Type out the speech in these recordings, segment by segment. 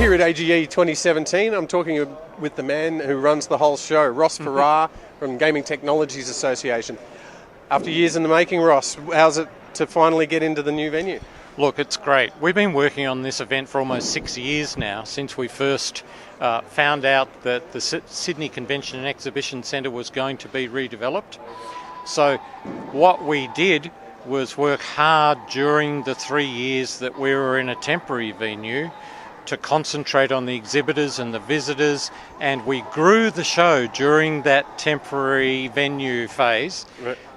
here at AGE 2017. I'm talking with the man who runs the whole show, Ross Ferrar from Gaming Technologies Association. After years in the making, Ross, how's it to finally get into the new venue? Look, it's great. We've been working on this event for almost 6 years now, since we first found out that the Sydney Convention and Exhibition Centre was going to be redeveloped. So what we did was work hard during the 3 years that we were in a temporary venue to concentrate on the exhibitors and the visitors, and we grew the show during that temporary venue phase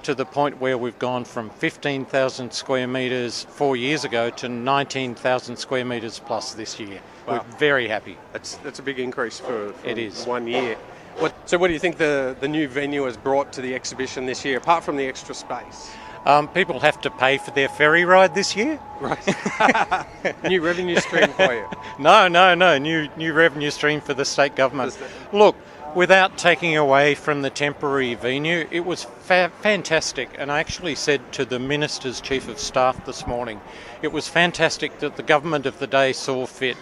to the point where we've gone from 15,000 square metres 4 years ago to 19,000 square metres plus this year. Wow. We're very happy. That's a big increase for it is. 1 year. So what do you think the new venue has brought to the exhibition this year, apart from the extra space? People have to pay for their ferry ride this year. Right. New revenue stream for you. No. New revenue stream for the state government. Look, without taking away from the temporary venue, it was fantastic. And I actually said to the Minister's Chief of Staff this morning, it was fantastic that the government of the day saw fit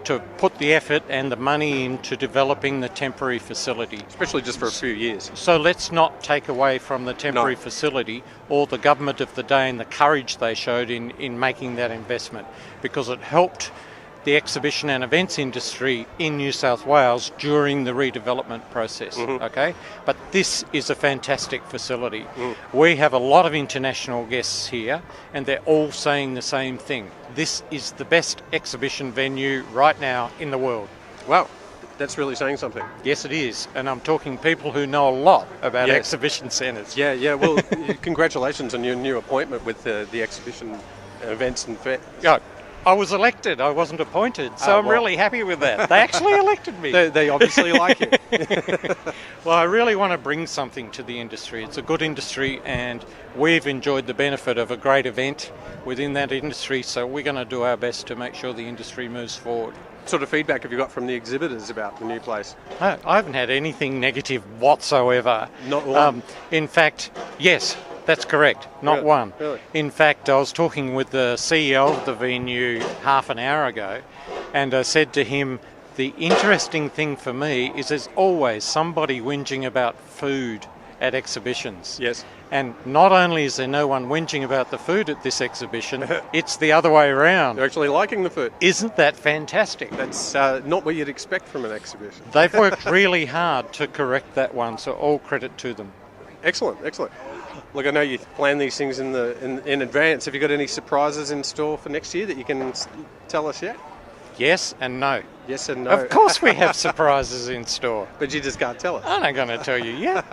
to put the effort and the money into developing the temporary facility. Especially just for a few years. So let's not take away from the temporary facility or the government of the day and the courage they showed in making that investment, because it helped the exhibition and events industry in New South Wales during the redevelopment process. Okay, but this is a fantastic facility. We have a lot of international guests here, and they're all saying the same thing. This is the best exhibition venue right now in the world. Wow, that's really saying something. Yes, it is, and I'm talking people who know a lot about exhibition centres. Yeah. Well, congratulations on your new appointment with the exhibition events and fair. Yeah. I was elected, I wasn't appointed, so I'm really happy with that. They actually elected me. They obviously like it. Well, I really want to bring something to the industry. It's a good industry, and we've enjoyed the benefit of a great event within that industry, so we're going to do our best to make sure the industry moves forward. What sort of feedback have you got from the exhibitors about the new place? I haven't had anything negative whatsoever. Not one? In fact, yes. That's correct, not one. Really? In fact, I was talking with the CEO of the venue half an hour ago, and I said to him, the interesting thing for me is there's always somebody whinging about food at exhibitions. Yes. And not only is there no one whinging about the food at this exhibition, it's the other way around. They're actually liking the food. Isn't that fantastic? That's not what you'd expect from an exhibition. They've worked really hard to correct that one, so all credit to them. Excellent. Look, I know you plan these things in advance. Have you got any surprises in store for next year that you can tell us yet? Yes and no. Yes and no. Of course we have surprises in store. But you just can't tell us. I'm not going to tell you yet.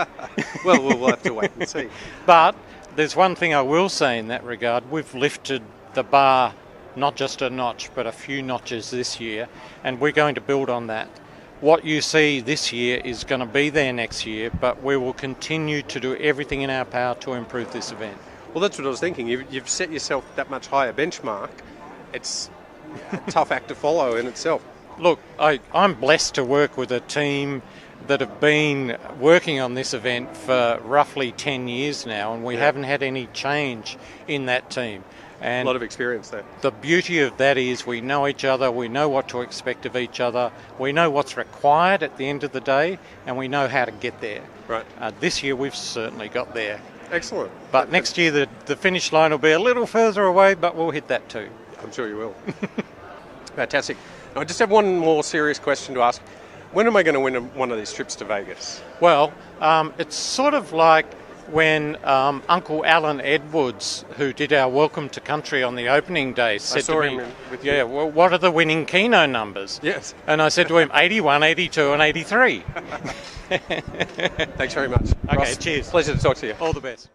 Well, we'll have to wait and see. But there's one thing I will say in that regard. We've lifted the bar not just a notch, but a few notches this year, and we're going to build on that. What you see this year is going to be there next year, but we will continue to do everything in our power to improve this event. Well, that's what I was thinking. You've set yourself that much higher benchmark. It's a tough act to follow in itself. Look, I'm blessed to work with a team that have been working on this event for roughly 10 years now, and we haven't had any change in that team. And a lot of experience there. The beauty of that is we know each other, we know what to expect of each other, we know what's required at the end of the day, and we know how to get there. Right. This year we've certainly got there. Excellent. But next year the finish line will be a little further away, but we'll hit that too. I'm sure you will. Fantastic. Now, I just have one more serious question to ask. When am I going to win one of these trips to Vegas? Well, it's sort of like when Uncle Alan Edwards, who did our Welcome to Country on the opening day, said to me, well, what are the winning Keno numbers? Yes. And I said to him, 81, 82 and 83. Thanks very much. Okay, Ross, cheers. Pleasure to talk to you. All the best.